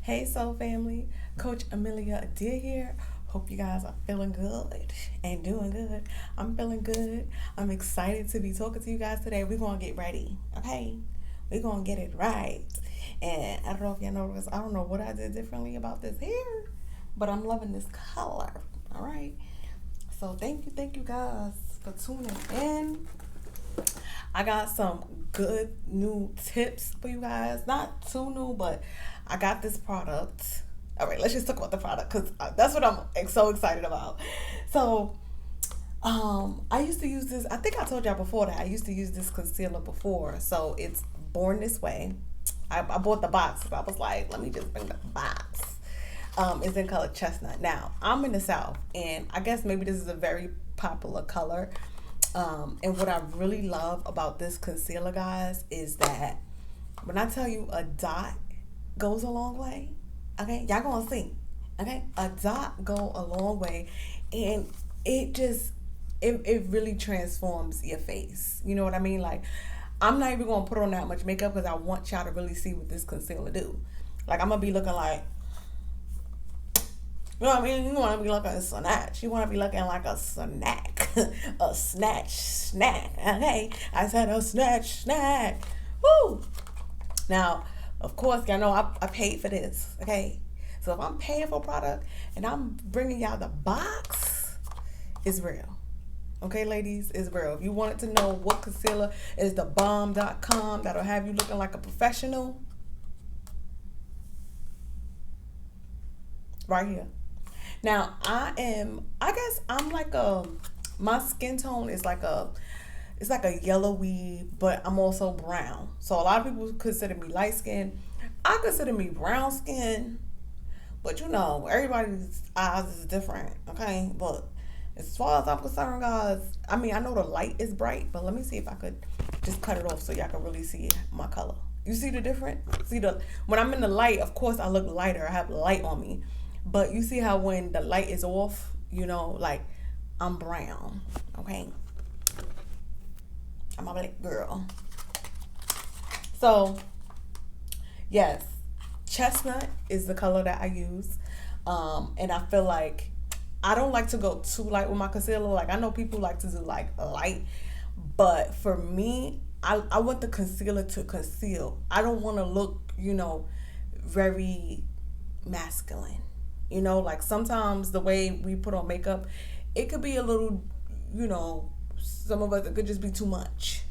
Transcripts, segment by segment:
Hey Soul Family, Coach Amelia Adair here. Hope you guys are feeling good and doing good. I'm feeling good. I'm excited to be talking to you guys today. We're going to get ready, okay? We're going to get it right. And I don't know if y'all noticed, I don't know what I did differently about this hair, but I'm loving this color, all right? So thank you guys for tuning in. I got some good new tips for you guys. Not too new, but I got this product. All right, let's just talk about the product because that's what I'm so excited about. So, I used to use this. I think I told y'all before that I used to use this concealer before. So it's Born This Way. I bought the box. I was like, let me just bring the box. It's in color chestnut. Now I'm in the South, and I guess maybe this is a very popular color. And what I really love about this concealer, guys, is that when I tell you a dot goes a long way, okay, y'all gonna see, okay, a dot go a long way, and it really transforms your face. You know what I mean? Like, I'm not even gonna put on that much makeup because I want y'all to really see what this concealer do. Like, I'm gonna be looking like, you know what I mean? You want to be looking a snatch. You want to be looking like a snack. A snatch snack. Okay? I said a snatch snack. Woo! Now, of course, y'all know I paid for this. Okay? So if I'm paying for a product and I'm bringing y'all the box, it's real. Okay, ladies? It's real. If you wanted to know what concealer is the bomb.com that'll have you looking like a professional, right here. Now I guess I'm like my skin tone is it's like a yellowy, but I'm also brown. So a lot of people consider me light skin. I consider me brown skin, but you know, everybody's eyes is different, okay? But as far as I'm concerned, guys, I mean, I know the light is bright, but let me see if I could just cut it off so y'all can really see my color. You see the difference? See when I'm in the light, of course I look lighter. I have light on me. But you see how when the light is off, you know, like I'm brown, okay? I'm a black girl. So, yes, chestnut is the color that I use. And I feel like I don't like to go too light with my concealer. Like, I know people like to do like light, but for me, I want the concealer to conceal. I don't want to look, you know, very masculine. You know, like sometimes the way we put on makeup, it could be a little, you know, some of us, it could just be too much.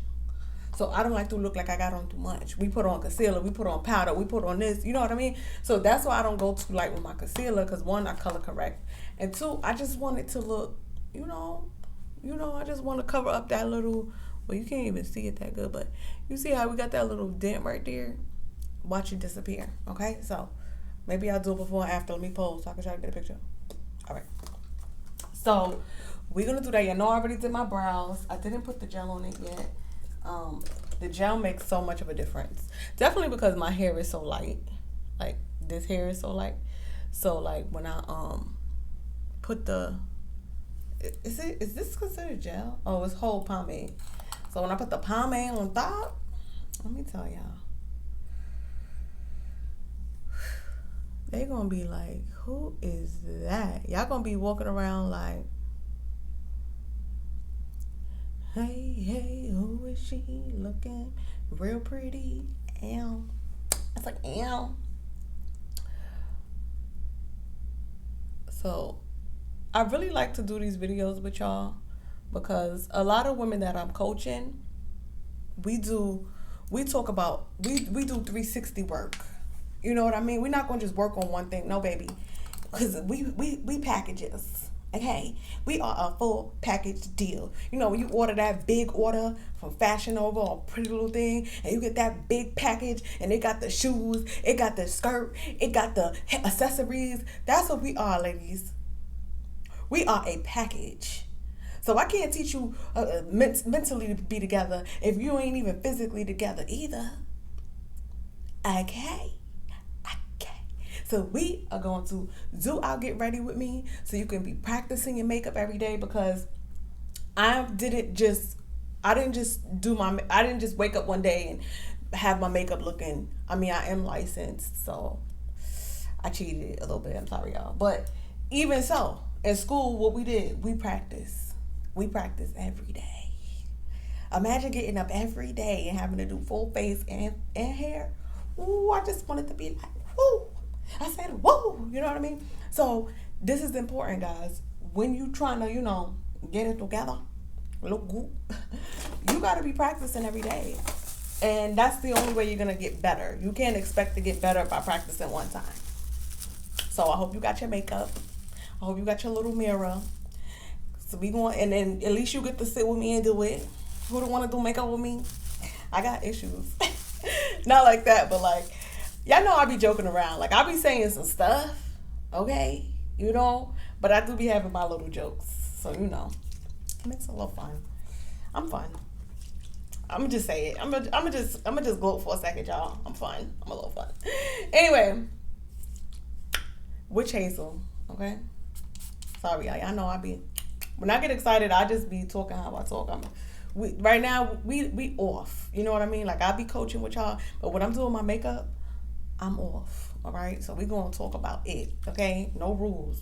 So I don't like to look like I got on too much. We put on concealer, we put on powder, we put on this, you know what I mean? So that's why I don't go too light with my concealer, because one, I color correct. And two, I just want it to look, I just want to cover up that little, well, you can't even see it that good, but you see how we got that little dent right there? Watch it disappear, okay? So maybe I'll do it before and after. Let me pose so I can try to get a picture. All right. So we're going to do that. You know I already did my brows. I didn't put the gel on it yet. The gel makes so much of a difference. Definitely because my hair is so light. Like, this hair is so light. So, like, when I put is this considered gel? Oh, it's whole pomade. So when I put the pomade on top, let me tell y'all. They gonna be like, who is that? Y'all gonna be walking around like, hey, who is she? Looking real pretty. Ow. It's like, ow. So I really like to do these videos with y'all because a lot of women that I'm coaching, we do 360 work. You know what I mean? We're not going to just work on one thing. No, baby. Because we packages. Okay? We are a full package deal. You know, when you order that big order from Fashion Nova or Pretty Little Thing, and you get that big package, and it got the shoes, it got the skirt, it got the accessories. That's what we are, ladies. We are a package. So I can't teach you mentally to be together if you ain't even physically together either. Okay? So we are going to do our get ready with me so you can be practicing your makeup every day, because I didn't just wake up one day and have my makeup looking. I mean, I am licensed, so I cheated a little bit. I'm sorry, y'all. But even so, in school, what we did, we practiced. We practiced every day. Imagine getting up every day and having to do full face and hair. Ooh, I just wanted to be like, woo. I said, woo. You know what I mean? So this is important, guys. When you trying to, get it together, look good, you got to be practicing every day. And that's the only way you're going to get better. You can't expect to get better by practicing one time. So I hope you got your makeup. I hope you got your little mirror. So we going, and then at least you get to sit with me and do it. Who don't want to do makeup with me? I got issues. Not like that, but like, y'all know I be joking around. Like, I be saying some stuff, okay? But I do be having my little jokes. So, it makes it a little fun. I'm fun. I'm gonna just say it. I'm gonna just gloat for a second, y'all. I'm fun. I'm a little fun. Anyway, witch hazel, okay? Sorry, y'all know when I get excited, I just be talking how I talk. Right now, we off. You know what I mean? Like, I be coaching with y'all, but when I'm doing my makeup, I'm off. All right? So we gonna talk about it, okay? No rules.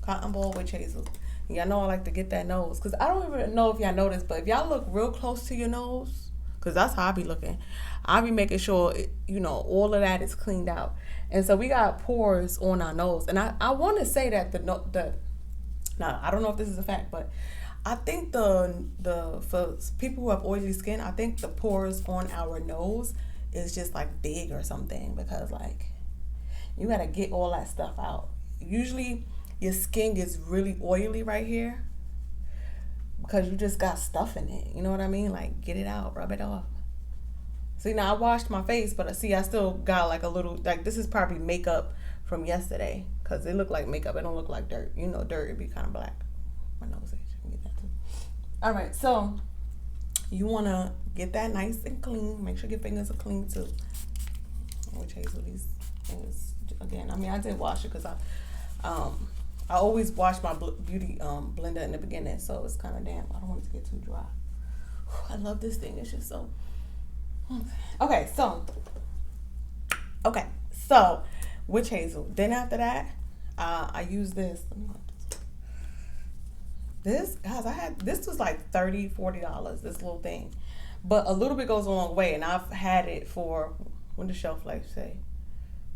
Cotton ball witch hazel. Y'all know I like to get that nose, because I don't even know if y'all noticed, but if y'all look real close to your nose, because that's how I be looking, I be making sure, all of that is cleaned out. And so we got pores on our nose. And I want to say that now, I don't know if this is a fact, but I think for people who have oily skin, I think the pores on our nose is just like big or something, because like you got to get all that stuff out. Usually your skin gets really oily right here because you just got stuff in it. You know what I mean? Like, get it out, rub it off. See, now I washed my face, but I still got like a little, like, this is probably makeup from yesterday, because it looked like makeup. It don't look like dirt. Dirt would be kind of black. My nose itch. Get that too. All right, so you want to get that nice and clean. Make sure your fingers are clean too. Which hazel these things again. I mean, I did wash it because I always wash my beauty blender in the beginning, so it's kind of damp. I don't want it to get too dry. I love this thing. It's just so. Okay, so witch hazel. Then after that, I use this. This, guys, this was like $30-$40, this little thing. But a little bit goes a long way, and I've had it for, what does shelf life say?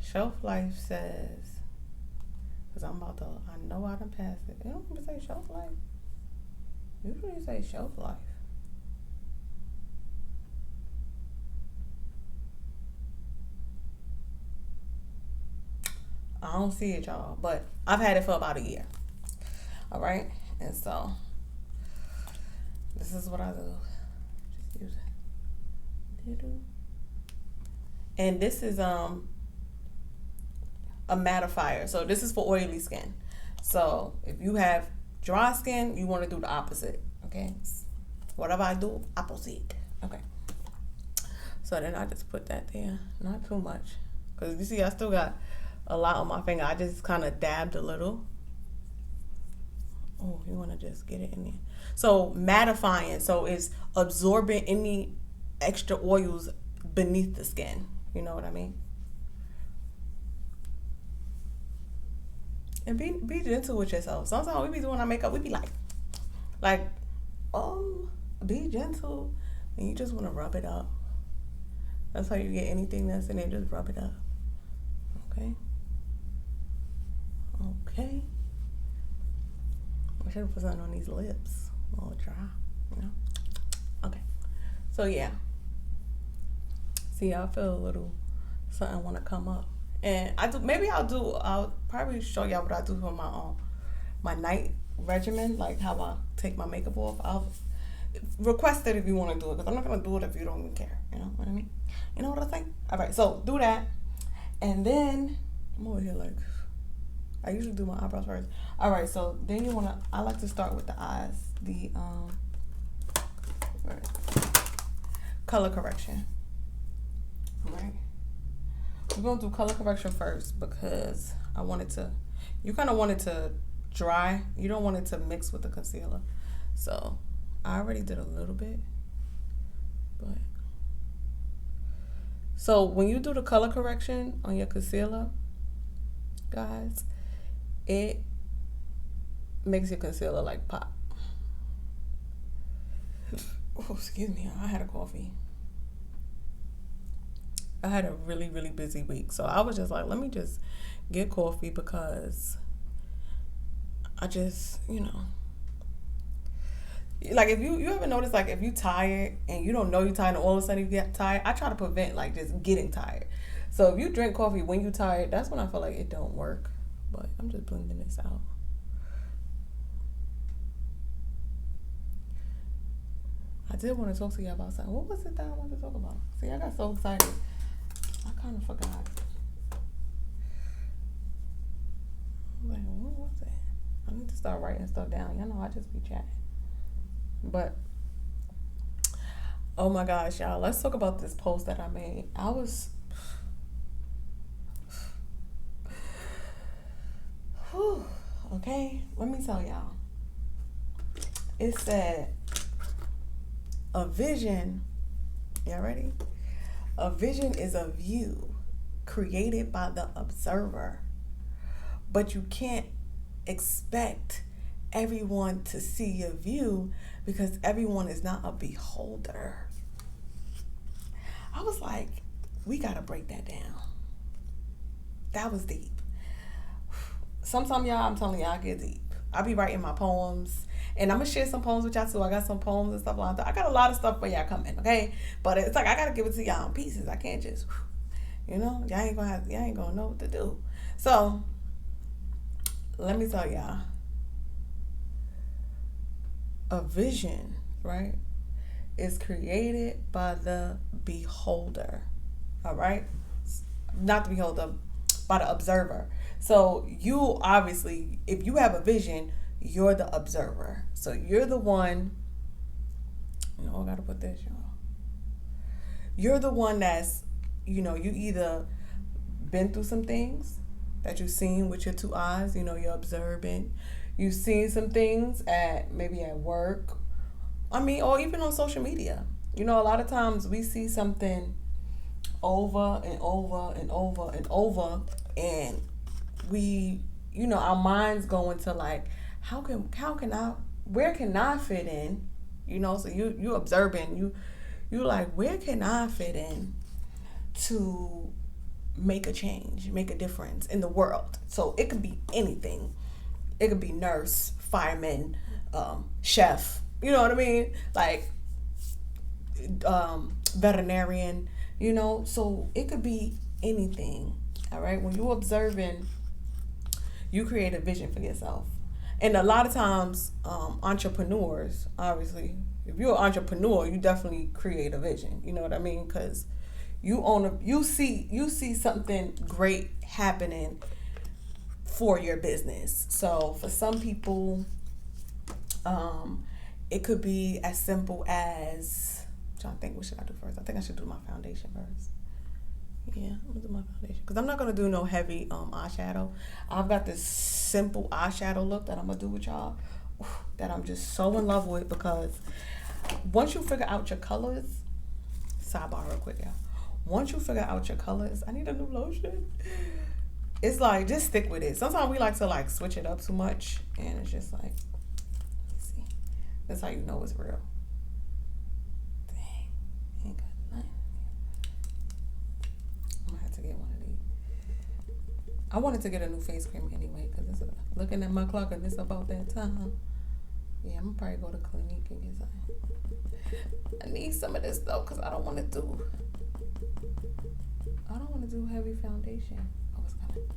Shelf life says, because I know I done passed it. It don't even say shelf life. Usually say shelf life. I don't see it, y'all, but I've had it for about a year. All right, and so this is what I do. Just use it. And this is a mattifier. So this is for oily skin. So if you have dry skin, you want to do the opposite. Okay, whatever I do, opposite. Okay. So then I just put that there, not too much, because you see I still got a lot on my finger. I just kind of dabbed a little. Oh, you want to just get it in there. So mattifying, so it's absorbing any extra oils beneath the skin. You know what I mean? And be gentle with yourself. Sometimes we be doing our makeup, we be like, be gentle, and you just want to rub it up. That's how you get anything that's in there. Just rub it up. Okay. Okay. I should have put something on these lips. A little dry, Okay. So yeah. See, I feel a little something want to come up, and I'll probably show y'all what I do for my night regimen, like how I take my makeup off. I'll request it if you want to do it, because I'm not gonna do it if you don't even care. You know what I mean? You know what I think? All right, so do that, and then I'm over here like, I usually do my eyebrows first. All right, so then I like to start with the eyes, the color correction. All right, we're gonna do color correction first, because you kind of want it to dry. You don't want it to mix with the concealer. So I already did a little bit, but so when you do the color correction on your concealer, guys, it makes your concealer like pop. Oh, excuse me. I had a coffee. I had a really, really busy week. So I was just like, let me just get coffee because I just, like if you ever notice, like if you tired and you don't know you're tired and all of a sudden you get tired, I try to prevent like just getting tired. So if you drink coffee when you're tired, that's when I feel like it don't work. But I'm just blending this out. I did want to talk to you about something. What was it that I wanted to talk about? See, I got so excited. I kind of forgot. Like, what was it? I need to start writing stuff down. Y'all know I just be chatting. But, oh my gosh, y'all. Let's talk about this post that I made. I was... Okay, let me tell y'all. It said, a vision, y'all ready? A vision is a view created by the observer, but you can't expect everyone to see your view because everyone is not a beholder. I was like, we gotta break that down. That was deep. Sometimes y'all, I'm telling y'all, I get deep. I be writing my poems, and I'm gonna share some poems with y'all too. I got some poems and stuff like that. I got a lot of stuff for y'all coming, okay? But it's like I gotta give it to y'all in pieces. I can't just, y'all ain't gonna know what to do. So let me tell y'all, a vision, right, is created by the beholder. All right, not the beholder, by the observer. So you obviously, if you have a vision, you're the observer. So you're the one, I gotta put this, y'all. You're the one that's, you either been through some things that you've seen with your two eyes, you're observing. You've seen some things maybe at work, or even on social media. A lot of times we see something over and over and over and over, and we, our minds go into like, where can I fit in? So you observing, you like, where can I fit in to make a change, make a difference in the world? So it could be anything. It could be nurse, fireman, chef, you know what I mean? Like, veterinarian, so it could be anything. All right. When you're observing, you create a vision for yourself. And a lot of times, entrepreneurs, obviously, if you're an entrepreneur, you definitely create a vision. You know what I mean? Because you see something great happening for your business. So for some people, it could be as simple as, I'm trying to think, what should I do first? I think I should do my foundation first. Yeah, I'm gonna do my foundation because I'm not gonna do no heavy eyeshadow. I've got this simple eyeshadow look that I'm gonna do with y'all that I'm just so in love with, because once you figure out your colors, sidebar real quick, y'all. Once you figure out your colors, I need a new lotion. It's like, just stick with it. Sometimes we like to like switch it up too much, and it's just like, let's see. That's how you know it's real. Dang, ain't got nothing. I'm gonna have to get one of these. I wanted to get a new face cream anyway, because looking at my clock and it's about that time. Yeah, I'm gonna probably go to Clinique and get some. I need some of this though, because I don't want to do heavy foundation. Oh, it's coming.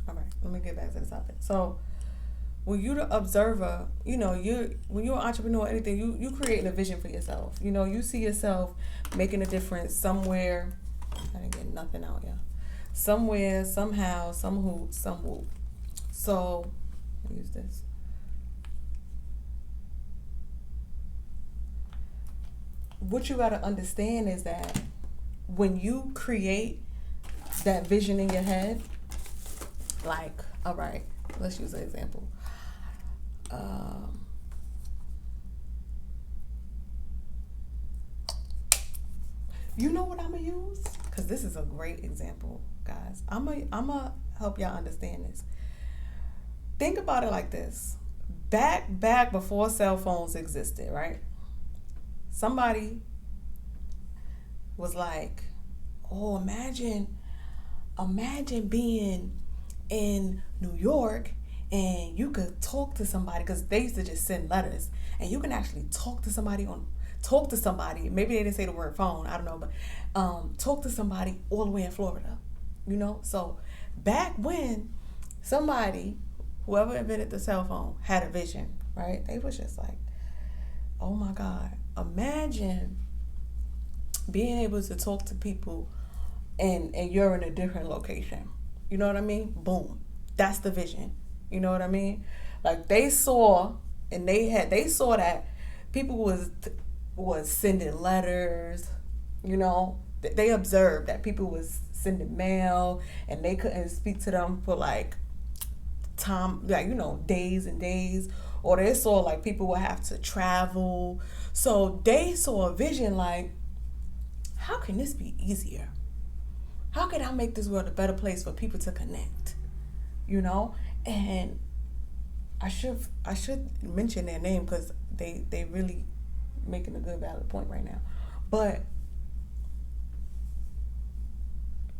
All right, let me get back to the topic. So when you're the observer, when you're an entrepreneur or anything, you create a vision for yourself. You see yourself making a difference somewhere. I didn't get nothing out, yeah. Somewhere, somehow, some who. So, let me use this. What you got to understand is that when you create that vision in your head, like, all right, let's use an example. You know what I'm gonna use? Because this is a great example, guys. I'm gonna help y'all understand this. Think about it like this. Back before cell phones existed, right? Somebody was like, "Oh, imagine being in New York and you could talk to somebody," because they used to just send letters, and you can actually talk to somebody. Maybe they didn't say the word phone, I don't know, but talk to somebody all the way in Florida. So back when somebody, whoever invented the cell phone, had a vision, right? They was just like, oh my God, imagine being able to talk to people and you're in a different location. You know what I mean? Boom. That's the vision. You know what I mean? Like they saw that people was sending letters, They observed that people was sending mail and they couldn't speak to them for like time, like, days and days. Or they saw like people would have to travel. So they saw a vision like, how can this be easier? How can I make this world a better place for people to connect? And I should mention their name because they really making a good valid point right now. But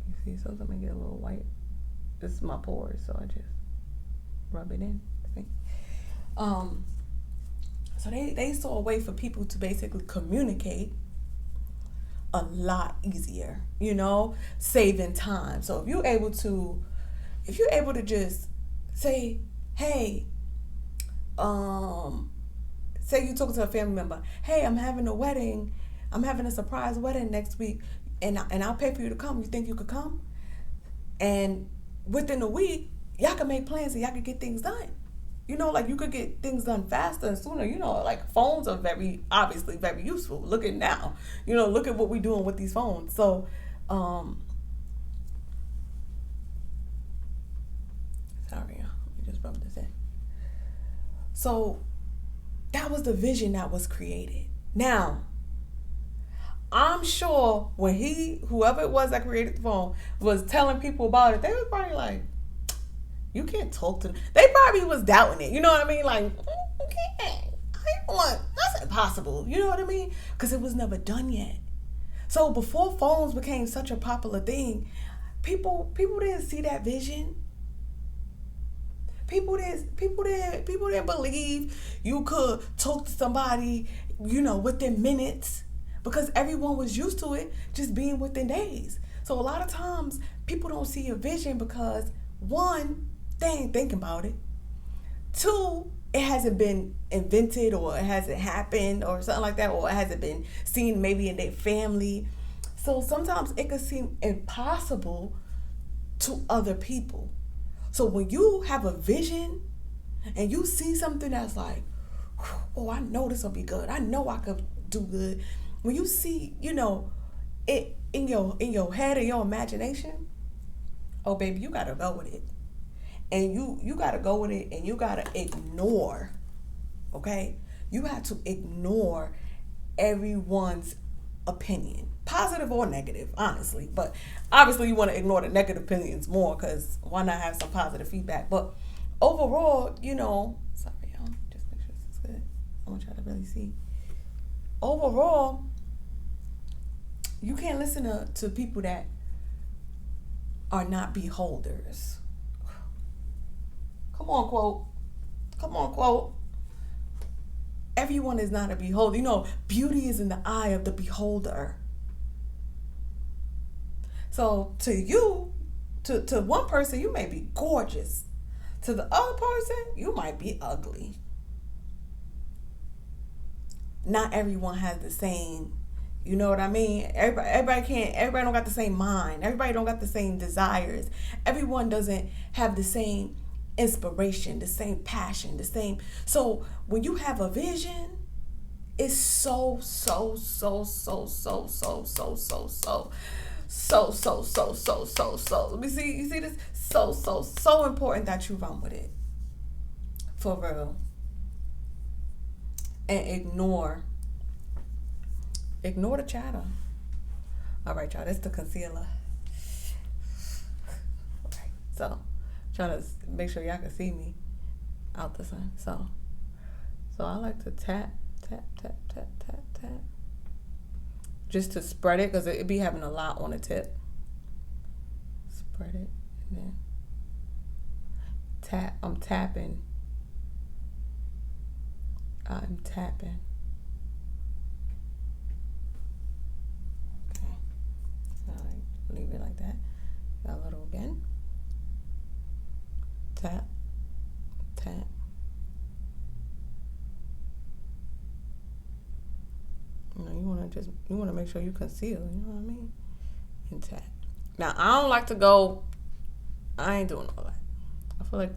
you see, sometimes I get a little white. This is my pores, so I just rub it in. So they saw a way for people to basically communicate a lot easier, saving time. So if you're able to just say, hey, say you talking to a family member, hey, I'm having a surprise wedding next week, and I'll pay for you to come. You think you could come? And within a week, y'all can make plans and y'all can get things done. Like you could get things done faster and sooner. Like phones are obviously very useful. Look at now. Look at what we're doing with these phones. So, sorry, let me just rub this in. So that was the vision that was created. Now, I'm sure when whoever it was that created the phone was telling people about it, they were probably like, you can't talk to them. They probably was doubting it. You know what I mean? Like, you can't. That's impossible. You know what I mean? Because it was never done yet. So before phones became such a popular thing, people didn't see that vision. People didn't believe you could talk to somebody, within minutes, because everyone was used to it just being within days. So a lot of times people don't see a vision because, one, they ain't thinking about it. Two, it hasn't been invented, or it hasn't happened, or something like that, or it hasn't been seen maybe in their family. So sometimes it could seem impossible to other people. So when you have a vision and you see something that's like, oh, I know this will be good. I know I could do good. When you see, it in your head or your imagination, oh baby, you gotta go with it. And you gotta go with it, and you gotta ignore, okay? You have to ignore everyone's opinion, positive or negative, honestly. But obviously you want to ignore the negative opinions more, because why not have some positive feedback? But overall, sorry y'all, just make sure this is good. I want y'all to really see. Overall, you can't listen to people that are not beholders. Come on, quote. Everyone is not a beholder. Beauty is in the eye of the beholder. So to you, to one person, you may be gorgeous. To the other person, you might be ugly. Not everyone has the same, you know what I mean? Everybody don't got the same mind. Everybody don't got the same desires. Everyone doesn't have the same inspiration, the same passion, the same. So when you have a vision, it's so let me see, you see this, so important that you run with it, for real, and ignore the chatter. All right, y'all. That's the concealer. All right. So, trying to make sure y'all can see me out the sun. So I like to tap, tap, tap, tap, tap, tap, just to spread it because it be having a lot on the tip. Spread it and then tap. I'm tapping. I'm tapping. Okay. All right. Leave it like that. A little again. Tap. Tap. You know, you want to make sure you conceal. You know what I mean? And tap. Now I don't like to go. I ain't doing all that. I feel like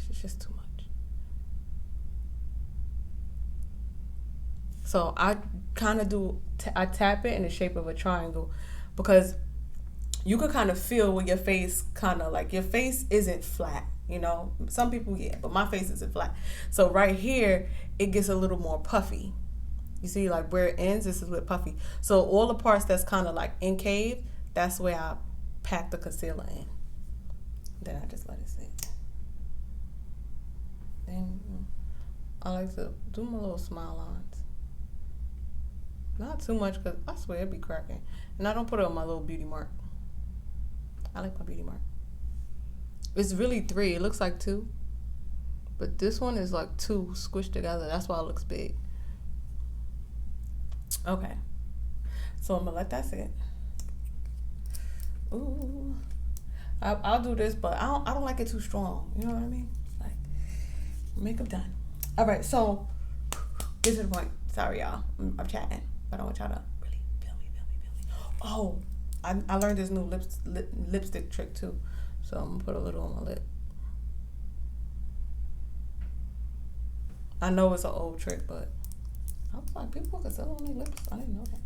it's just too much. So I kind of do. I tap it in the shape of a triangle, because you can kind of feel where your face kind of like your face isn't flat. You know, some people but my face isn't flat. So right here, it gets a little more puffy. You see, like where it ends, this is where puffy. So all the parts that's kind of like incave, that's where I pack the concealer in. Then I just let it sit. Then I like to do my little smile lines. Not too much, because I swear it'd be cracking. And I don't put it on my little beauty mark. I like my beauty mark. It's really 3. It looks like 2. But this one is like 2 squished together. That's why it looks big. Okay. So I'm going to let that sit. Ooh. I'll do this, but I don't like it too strong. You know what I mean? Like, makeup done. All right, so get to the point. Sorry, y'all. I'm chatting, but I want y'all to really feel me. Oh, I learned this new lipstick trick too. So I'm gonna put a little on my lip. I know it's an old trick, but I was like, people can sell on their lips. I didn't know that.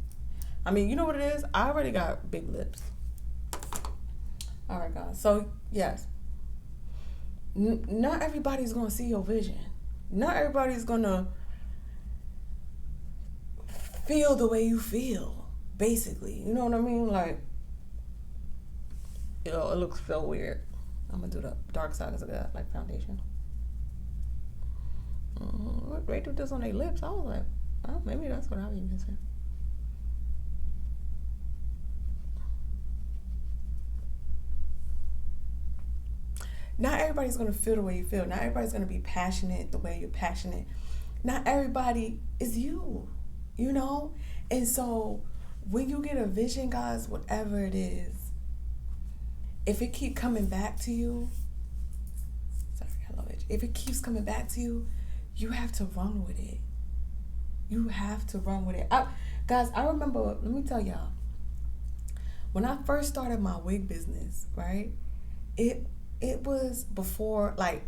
I mean, you know what it is? I already got big lips. All right, guys. So, yes. Not everybody's going to see your vision. Not everybody's going to feel the way you feel, basically. You know what I mean? Like, it looks so weird. I'm going to do the dark side because I got, like, foundation. They do this on their lips. I was like, oh, maybe that's what I was missing. Not everybody's going to feel the way you feel. Not everybody's going to be passionate the way you're passionate. Not everybody is you, you know? And so when you get a vision, guys, whatever it is, if it keep coming back to you, if it keeps coming back to you, you have to run with it. You have to run with it. Guys, I remember, let me tell y'all, when I first started my wig business, right, it was before, like,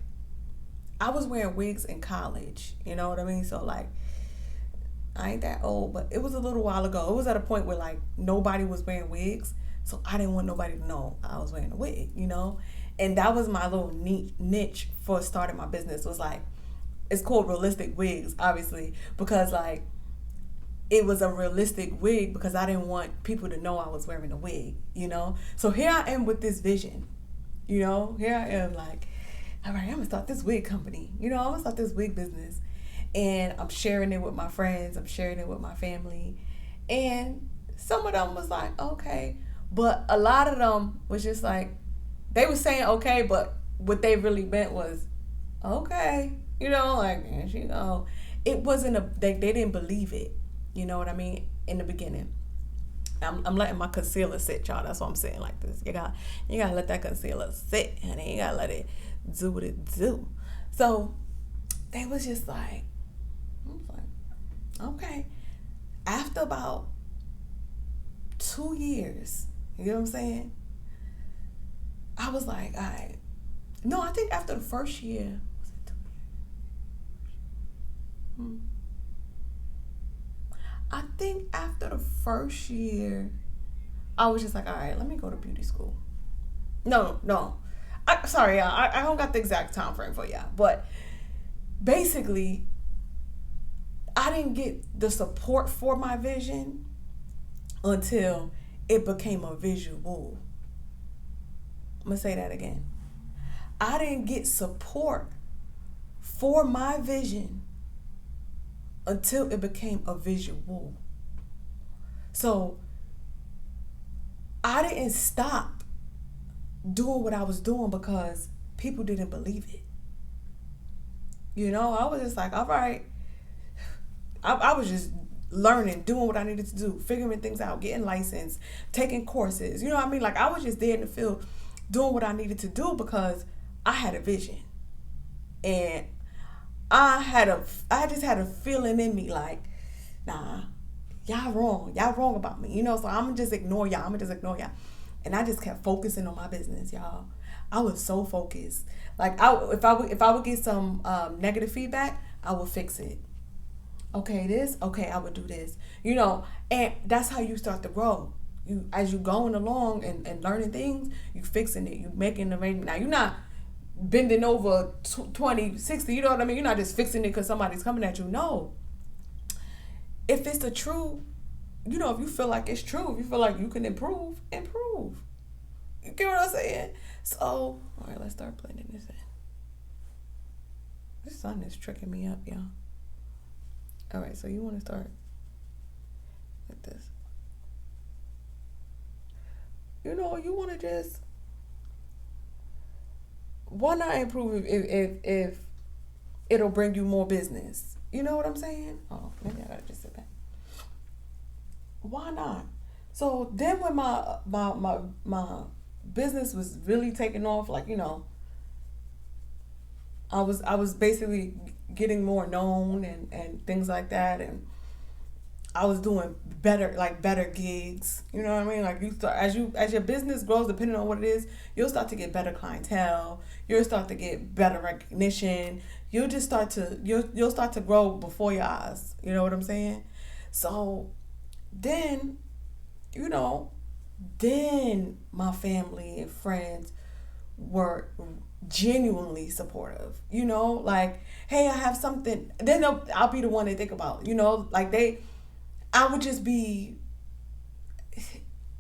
I was wearing wigs in college, you know what I mean? So, like, I ain't that old, but it was a little while ago. It was at a point where, like, nobody was wearing wigs, so I didn't want nobody to know I was wearing a wig, you know? And that was my little niche for starting my business, was, like, it's called realistic wigs, obviously, because, like, it was a realistic wig because I didn't want people to know I was wearing a wig, you know? So here I am with this vision. You know, here I am like, all right, I'm going to start this wig company. You know, I'm going to start this wig business. And I'm sharing it with my friends. I'm sharing it with my family. And some of them was like, okay. But a lot of them was just like, they were saying okay, but what they really meant was, okay. You know, like, and she go. It wasn't they didn't believe it. You know what I mean? In the beginning. I'm letting my concealer sit, y'all. That's what I'm saying like this. You gotta let that concealer sit, honey. You gotta let it do what it do. So they was just like, I was like, okay. After about 2 years, you know what I'm saying? I was like, all right. No, I think after the first year, was it 2 years? I think after the first year, I was just like, all right, let me go to beauty school. No. Sorry, y'all. I don't got the exact time frame for y'all. But basically, I didn't get the support for my vision until it became a visual. I'm going to say that again. I didn't get support for my vision until it became a visual. So I didn't stop doing what I was doing because people didn't believe it. I was just like, all right. I was just learning, doing what I needed to do, figuring things out, getting licensed, taking courses. You know what I mean? Like, I was just there in the field doing what I needed to do because I had a vision. And I just had a feeling in me like, nah, y'all wrong. Y'all wrong about me. So I'm going to just ignore y'all. And I just kept focusing on my business, y'all. I was so focused. Like, if I would get some negative feedback, I would fix it. Okay, I would do this. And that's how you start to grow. As you going along and learning things, you fixing it. You making arrangements. Now, you're not bending over 20, 60, you know what I mean? You're not just fixing it because somebody's coming at you. No. If it's the truth, if you feel like it's true, if you feel like you can improve. You get what I'm saying? So, all right, let's start blending this in. This sun is tricking me up, y'all. All right, so you want to start with this. You want to just, why not improve if it'll bring you more business? You know what I'm saying? Oh, maybe I gotta just sit back. Why not? So then when my business was really taking off, like, I was basically getting more known and things like that, and I was doing better gigs. You know what I mean? Like, you start as your business grows, depending on what it is, you'll start to get better clientele. You'll start to get better recognition. You'll start to grow before your eyes. You know what I'm saying? So then, then my family and friends were genuinely supportive. Like, hey, I have something. Then I'll be the one they think about. Like I would just be.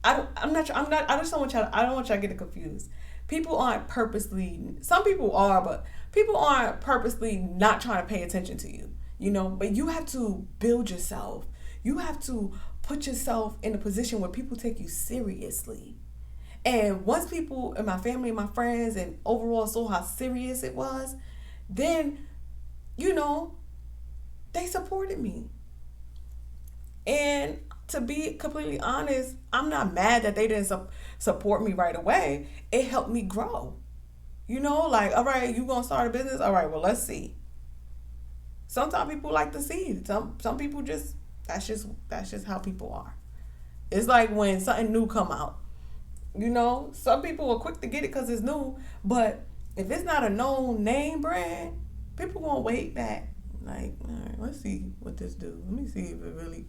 I just don't want y'all. I don't want y'all to get it confused. People aren't purposely. Some people are, but people aren't purposely not trying to pay attention to you. But you have to build yourself. You have to put yourself in a position where people take you seriously. And once people in my family and my friends and overall saw how serious it was, then, they supported me. And to be completely honest, I'm not mad that they didn't support me right away. It helped me grow. Like, all right, you gonna start a business? All right, well, let's see. Sometimes people like to see. Some people just, that's just how people are. It's like when something new come out. Some people are quick to get it because it's new, but if it's not a known name brand, people gonna wait back. Like, all right, let's see what this do. Let me see if it really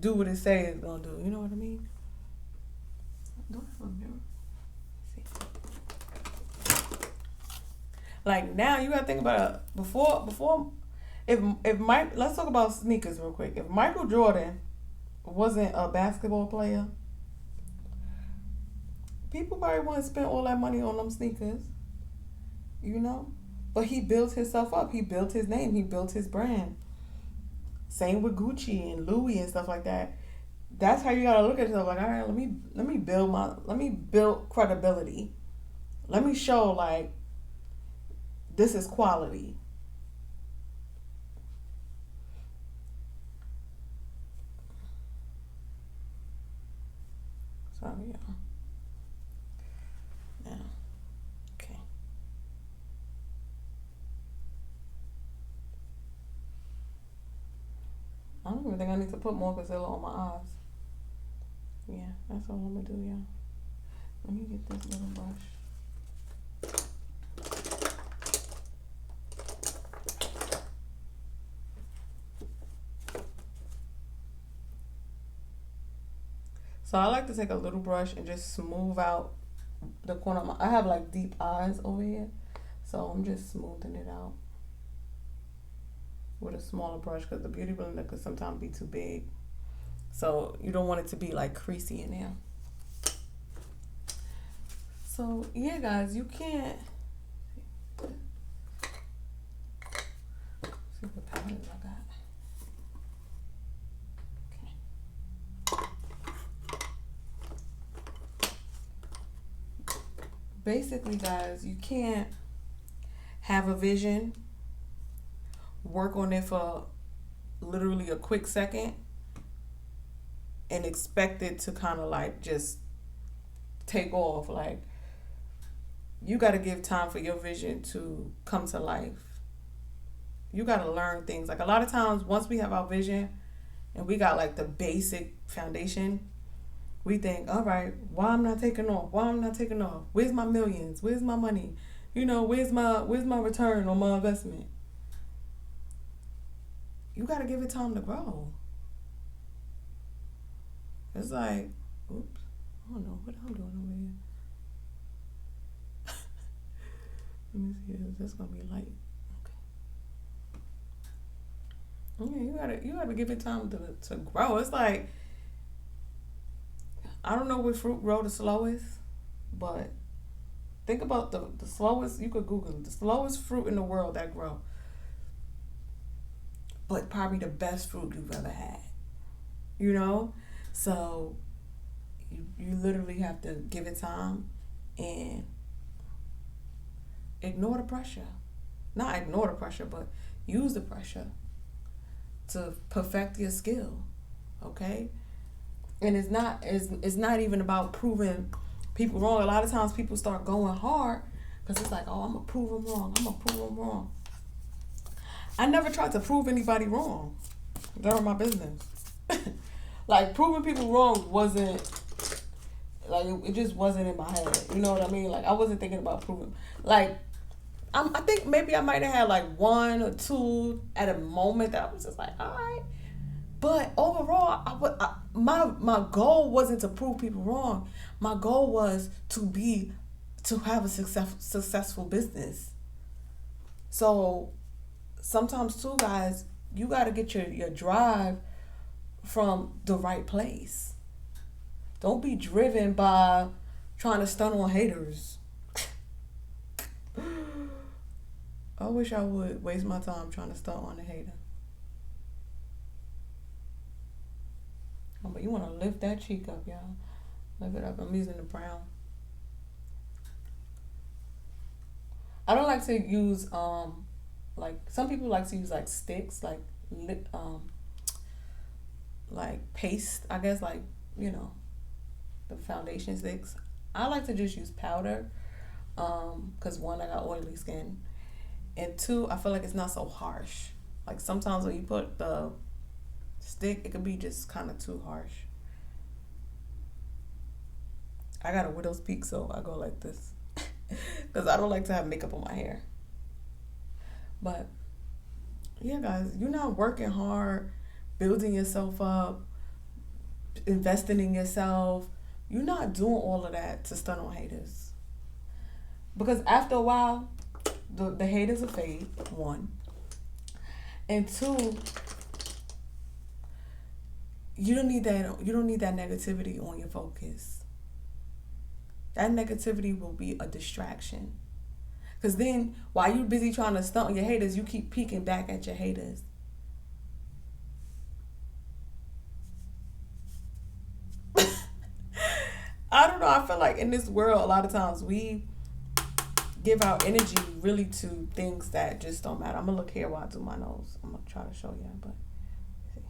do what it say it's gonna do. You know what I mean? Do I have a mirror? Let's see. Like, now you gotta think about it. Before if Mike, let's talk about sneakers real quick. If Michael Jordan wasn't a basketball player, people probably wouldn't spend all that money on them sneakers, But he built himself up. He built his name. He built his brand. Same with Gucci and Louis and stuff like that. That's how you gotta look at yourself. Like, all right, let me build credibility. Let me show, like, this is quality. So yeah. I don't even think I need to put more concealer on my eyes. Yeah, that's all I'm gonna do, y'all. Let me get this little brush. So I like to take a little brush and just smooth out the corner of my, I have like deep eyes over here. So I'm just smoothing it out with a smaller brush because the beauty blender could sometimes be too big. So you don't want it to be like creasy in there. So yeah, guys, you can't. See what powders I got. Basically, guys, you can't have a vision, work on it for literally a quick second, and expect it to kind of like just take off. Like, you got to give time for your vision to come to life. You got to learn things. Like, a lot of times, once we have our vision and we got like the basic foundation, we think, all right, why I'm not taking off? Why I'm not taking off? Where's my millions? Where's my money? Where's my return on my investment? You got to give it time to grow. It's like, oops, I don't know what I'm doing over here. Let me see, is this gonna be light? Okay. Yeah, you gotta give it time to grow. It's like, I don't know which fruit grow the slowest, but think about the slowest. You could Google it, the slowest fruit in the world that grow, but probably the best fruit you've ever had. So you literally have to give it time and ignore the pressure. Not ignore the pressure, but use the pressure to perfect your skill. Okay. And it's not even about proving people wrong. A lot of times people start going hard because it's like, oh, I'm going to prove them wrong. I never tried to prove anybody wrong. They're my business. Like, proving people wrong wasn't, like, it just wasn't in my head. You know what I mean? Like, I wasn't thinking about proving. Like, I think maybe I might have had like one or two at a moment that I was just like, all right. But overall, my goal wasn't to prove people wrong. My goal was to have a successful business. So sometimes too, guys, you got to get your drive from the right place. Don't be driven by trying to stun on haters. I wish I would waste my time trying to stun on a hater. Oh, but you want to lift that cheek up, y'all. Lift it up. I'm using the brown. I don't like to use like some people like to use like sticks, like like paste, I guess, like the foundation sticks. I like to just use powder, because one, I got oily skin, and two, I feel like it's not so harsh. Like sometimes when you put the stick, it could be just kind of too harsh. I got a widow's peak, so I go like this because I don't like to have makeup on my hair. But yeah, guys, you're not working hard, building yourself up, investing in yourself. You're not doing all of that to stun on haters, because after a while, the haters will fade. One, and two, you don't need that. You don't need that negativity on your focus. That negativity will be a distraction. Because then, while you're busy trying to stunt on your haters, you keep peeking back at your haters. I don't know. I feel like in this world, a lot of times we give our energy really to things that just don't matter. I'm going to look here while I do my nose. I'm going to try to show you. But see.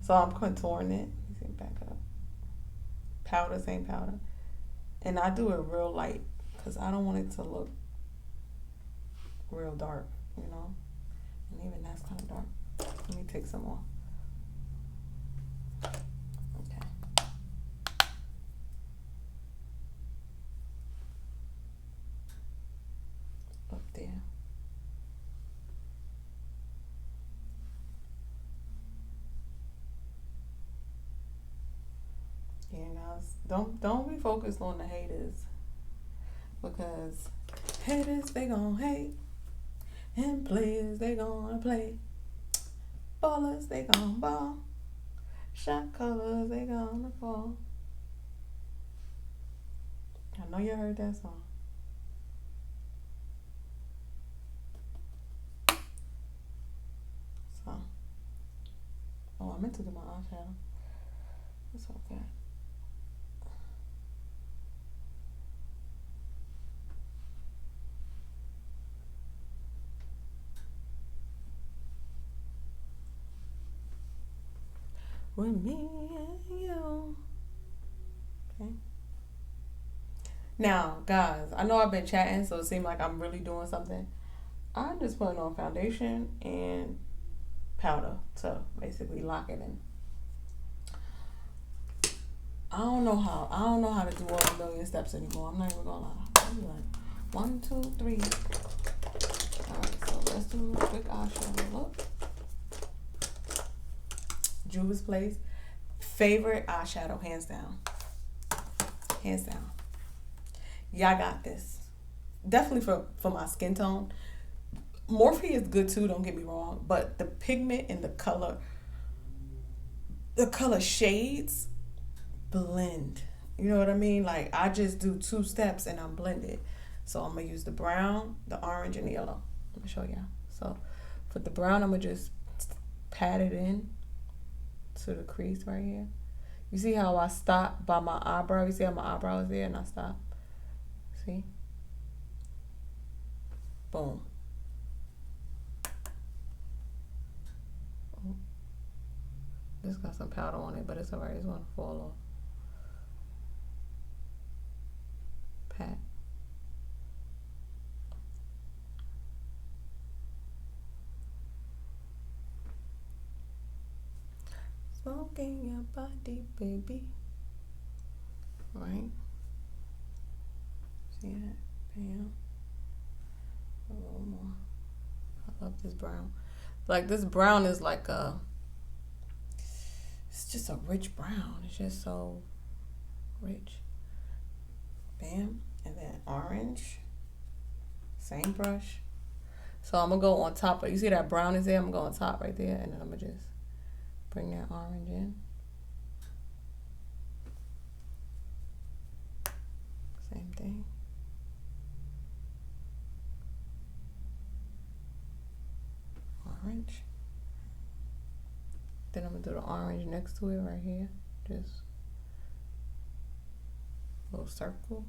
So I'm contouring it. Let me see, back up. Powder, same powder. And I do it real light because I don't want it to look real dark, And even that's kind of dark. Let me take some more. Okay. Up there. Yeah, guys, don't be focused on the haters, because haters, they gonna hate, and players, they gonna play, ballers, they gonna ball, Shot colors, they gonna fall. I know you heard that song. So, oh, I meant to do my eyeshadow. It's okay. With me and you. Okay. Now, guys, I know I've been chatting, so it seems like I'm really doing something. I'm just putting on foundation and powder to basically lock it in. I don't know how to do all the million steps anymore. I'm not even gonna lie. I'll be like 1, 2, 3. Alright, so let's do a quick eyeshadow look. Juvia's Place. Favorite eyeshadow, hands down. Hands down. Y'all got this. Definitely for my skin tone. Morphe is good too, don't get me wrong. But the pigment and the color shades blend. You know what I mean? Like, I just do 2 steps and I'm blended. So I'm going to use the brown, the orange, and the yellow. Let me show y'all. So for the brown, I'm going to just pat it in to the crease right here. You see how I stop by my eyebrow? You see how my eyebrow is there and I stop? See? Boom. Oh. This got some powder on it, but it's alright. It's going to fall off. Pat. Smoking your body, baby. Right? See that? Bam. A little more. I love this brown. Like, this brown is like it's just a rich brown. It's just so rich. Bam. And then orange. Same brush. So I'm going to go on top. You see that brown is there? I'm going to go on top right there. And then I'm going to just bring that orange in. Same thing. Orange. Then I'm going to do the orange next to it right here. Just a little circle.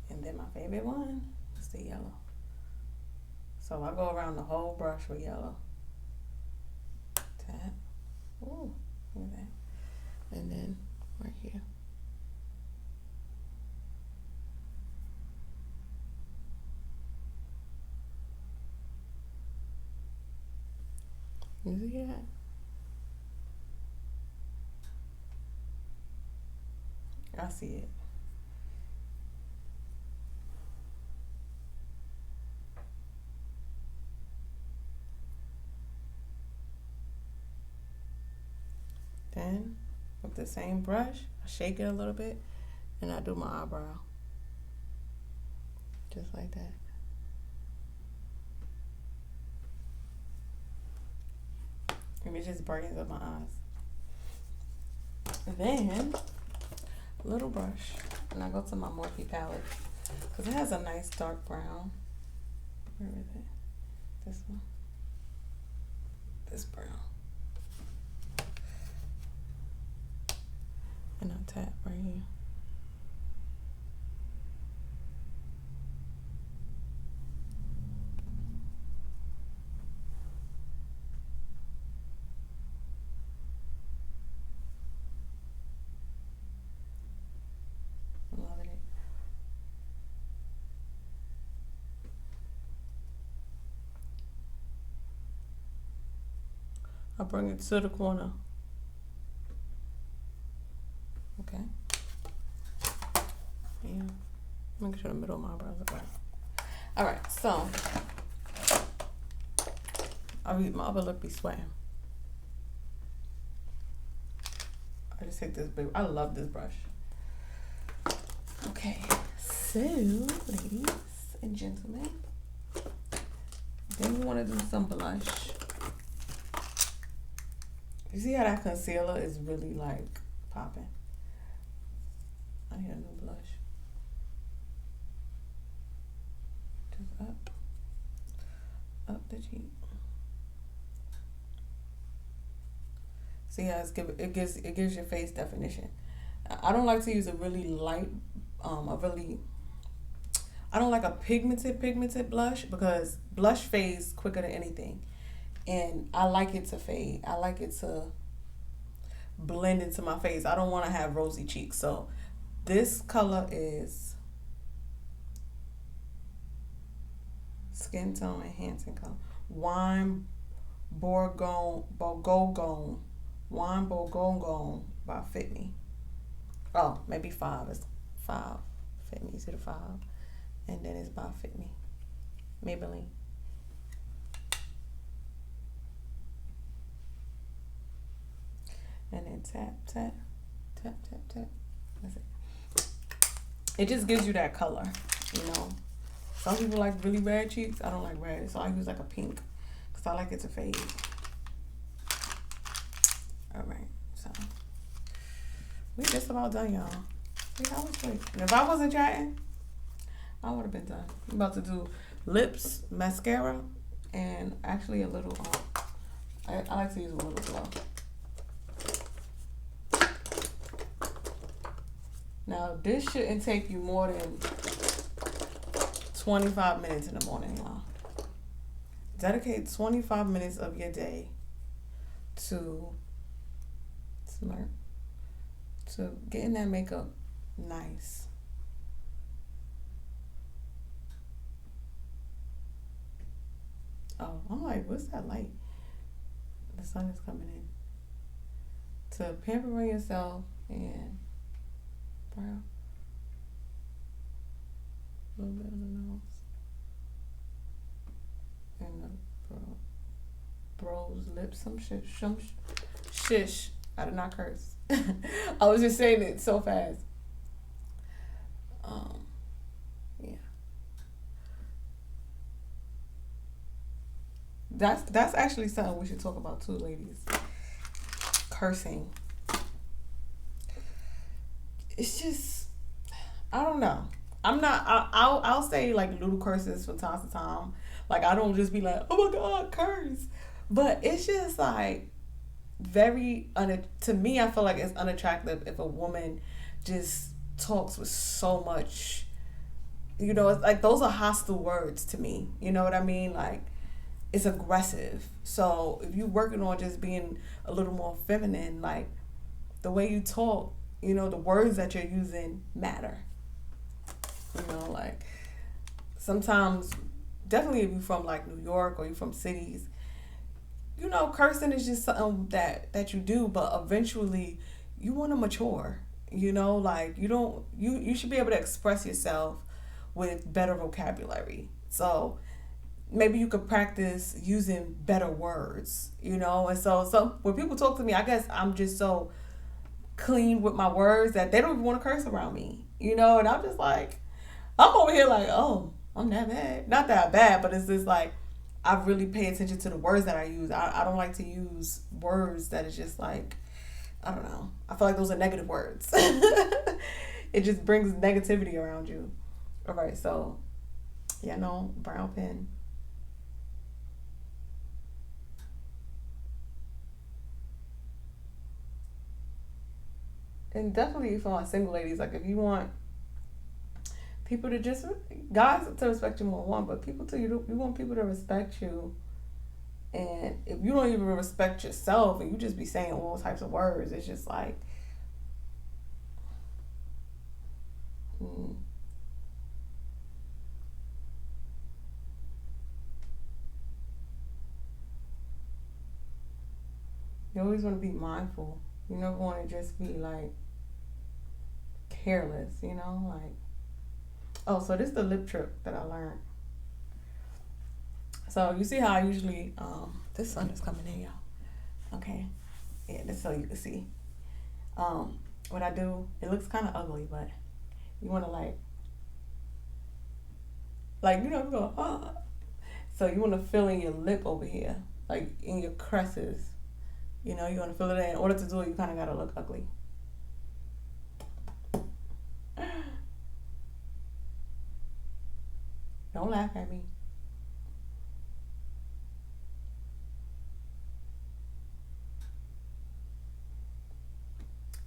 And then my favorite one is the yellow. So I go around the whole brush with yellow. Tap. Ooh, look at that. And then right here. You see that? I see it. Then, with the same brush, I shake it a little bit, and I do my eyebrow. Just like that. And it just brightens up my eyes. Then, little brush, and I go to my Morphe palette, because it has a nice dark brown. Where is it? This one. This brown. And I'll tap right here. I'm loving it. I'll bring it to the corner. Okay. Yeah. Make sure the middle of my eyebrows are right. Alright, so my upper lip be sweating. I just take this big, I love this brush. Okay, so ladies and gentlemen, Then we want to do some blush. You see how that concealer is really like popping? I need a new blush. Just up the cheek. See how it gives your face definition. I don't like to use a really light, I don't like a pigmented blush because blush fades quicker than anything. And I like it to fade. I like it to blend into my face. I don't want to have rosy cheeks. So this color is Skin Tone Enhancing Color. Wine Bourgogne. Wine Bourgogne by Fit Me. Oh, maybe 5. It's 5. Fit Me. You see the 5? And then it's by Fit Me. Maybelline. And then tap. That's it. It just gives you that color, you know. Some people like really red cheeks. I don't like red, so I use like a pink because I like it to fade. All right, so we just about done, y'all. See, I was quick. And if I wasn't chatting, I would have been done. I'm about to do lips, mascara, and actually a little. I like to use a little glow. Now, this shouldn't take you more than 25 minutes in the morning, y'all. Dedicate 25 minutes of your day to getting that makeup nice. Oh, I'm like, what's that light? The sun is coming in. To pampering yourself and brow. A little bit on the nose. And the brows, lips, some shish. I did not curse. I was just saying it so fast. Yeah. That's actually something we should talk about too, ladies. Cursing. It's just, I don't know. I'll say like little curses from time to time. Like I don't just be like, oh my God, curse. But it's just like to me, I feel like it's unattractive if a woman just talks with so much, you know, it's like those are hostile words to me. You know what I mean? Like it's aggressive. So if you're working on just being a little more feminine, like the way you talk, you know, the words that you're using matter. You know, like sometimes, definitely if you're from like New York or you're from cities, you know, cursing is just something that you do, but eventually you want to mature. You know, like you should be able to express yourself with better vocabulary. So maybe you could practice using better words, you know. And so when people talk to me, I guess I'm just so clean with my words that they don't even want to curse around me, you know. And I'm just like, I'm over here like, oh, I'm that bad. Not that bad, but it's just like I really pay attention to the words that I use. I don't like to use words that is just like, I don't know. I feel like those are negative words. It just brings negativity around you. All right, so yeah, no, brown pen. And definitely for my single ladies, like if you want people to just, guys to respect you more, one, but you want people to respect you. And if you don't even respect yourself and you just be saying all types of words, it's just like, you always want to be mindful. You never want to just be like careless, you know, like, oh, so this is the lip trick that I learned. So you see how I usually, this sun is coming in, y'all. Okay. Yeah, this so you can see. What I do, it looks kind of ugly, but you want to like, you know, you go, So you want to fill in your lip over here, like in your creases. You know, you want to fill it in. In order to do it, you kind of got to look ugly. Don't laugh at me.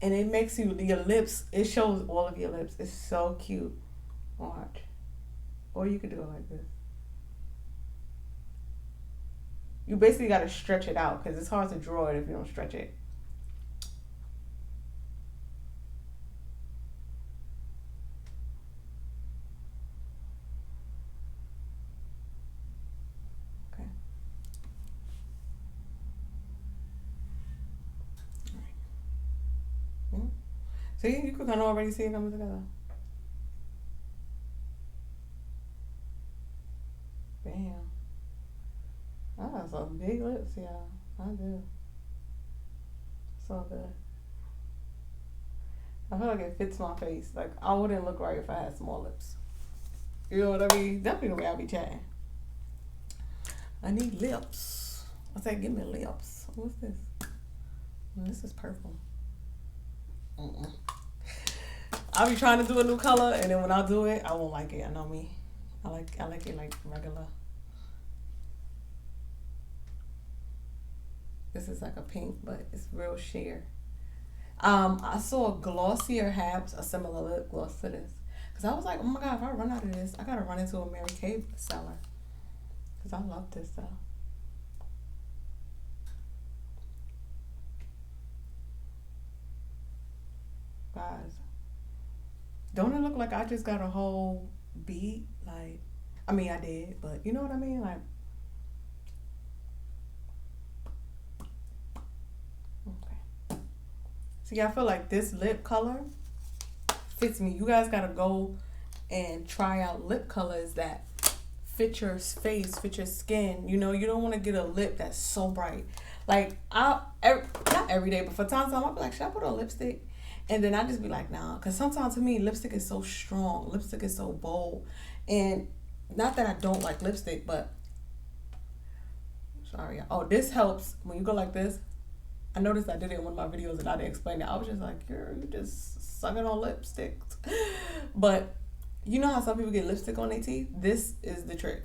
And it makes your lips, it shows all of your lips. It's so cute. Watch. Or you could do it like this. You basically got to stretch it out because it's hard to draw it if you don't stretch it. Okay. All right. See, you can kind of already see it coming together. Bam. I got some big lips, y'all. I do. So good. I feel like it fits my face. Like, I wouldn't look right if I had small lips. You know what I mean? Definitely the way I be chatting. I need lips. I said, give me lips. What's this? This is purple. I'll be trying to do a new color, and then when I do it, I won't like it. I know me. I like it like regular. This is like a pink, but it's real sheer. I saw a glossier Habs, a similar lip gloss to this. Because I was like, oh my God, if I run out of this, I got to run into a Mary Kay seller. Because I love this stuff. Guys, don't it look like I just got a whole beat? Like, I mean, I did, but you know what I mean? Like, okay. See, I feel like this lip color fits me. You guys gotta go and try out lip colors that fit your face, fit your skin. You know, you don't want to get a lip that's so bright. Like, not every day, but for time to time, I'll be like, should I put on lipstick? And then I just be like, nah. Because sometimes to me, lipstick is so strong. Lipstick is so bold. And not that I don't like lipstick, but... Sorry. Oh, this helps. When you go like this, I noticed I did it in one of my videos and I didn't explain it. I was just like, you just sucking on lipstick. But you know how some people get lipstick on their teeth? This is the trick.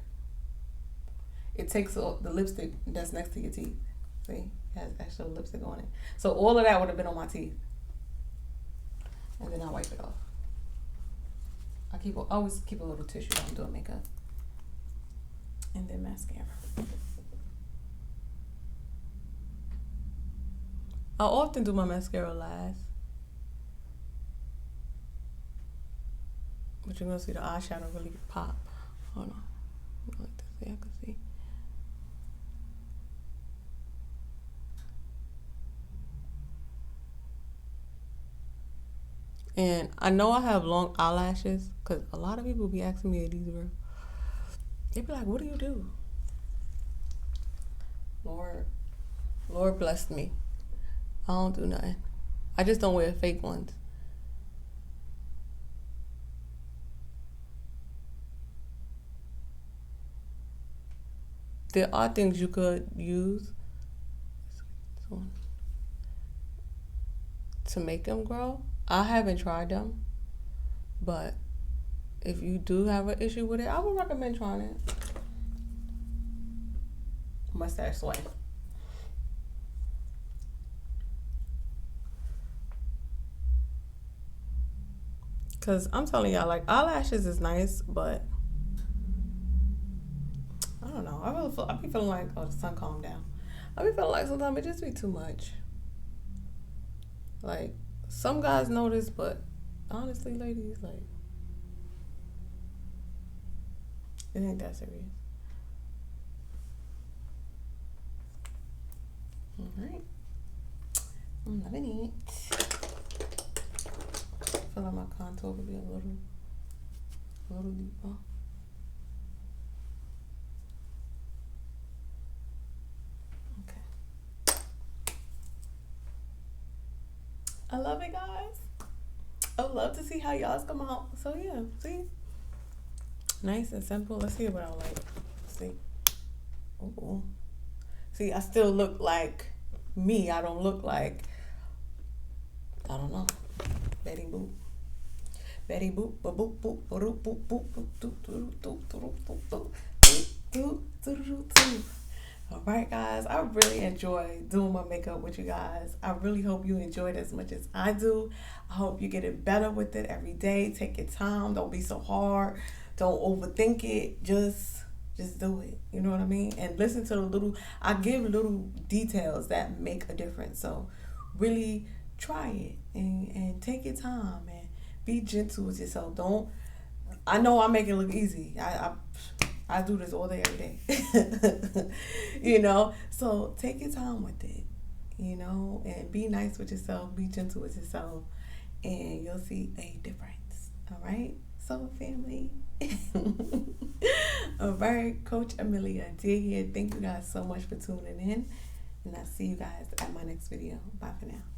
It takes the lipstick that's next to your teeth. See? It has extra lipstick on it. So all of that would have been on my teeth. And then I wipe it off. I always keep a little tissue when I'm doing makeup. And then mascara. I often do my mascara last. But you're going to see the eyeshadow really pop. Hold on. Like this, yeah, I can see. And I know I have long eyelashes because a lot of people be asking me, are these real? They be like, what do you do? Lord blessed me. I don't do nothing. I just don't wear fake ones. There are things you could use to make them grow. I haven't tried them, but if you do have an issue with it, I would recommend trying it. Mustache sway. Cause I'm telling y'all, like, eyelashes is nice, but I don't know. I be feeling like, oh, the sun calmed down. I be feeling like sometimes it just be too much. Like, some guys notice, but honestly, ladies, like, it ain't that serious. All right. I'm loving it. I feel like my contour would be a little deeper. Okay. I love it, guys. I love to see how y'all's come out. So yeah, see? Nice and simple. Let's see what I like. Let's see. Ooh. See, I still look like me. I don't look like, I don't know, Betty Boop. Betty Boop, ba boop, boop, ba doop, boop, boop, boop, doo, doo, doo, doo, doo, doo, doo, doo, doo, doo. All right, guys, I really enjoy doing my makeup with you guys. I really hope you enjoy it as much as I do. I hope you're getting better with it every day. Take your time. Don't be so hard. Don't overthink it. Just do it. You know what I mean? And listen to the little, I give little details that make a difference. So really try it and take your time and be gentle with yourself. Don't, I know I make it look easy. I do this all day, every day. You know? So take your time with it, you know, and be nice with yourself, be gentle with yourself, and you'll see a difference. All right? So, family. All right, Coach Amelia Adair here. Thank you guys so much for tuning in, and I'll see you guys at my next video. Bye for now.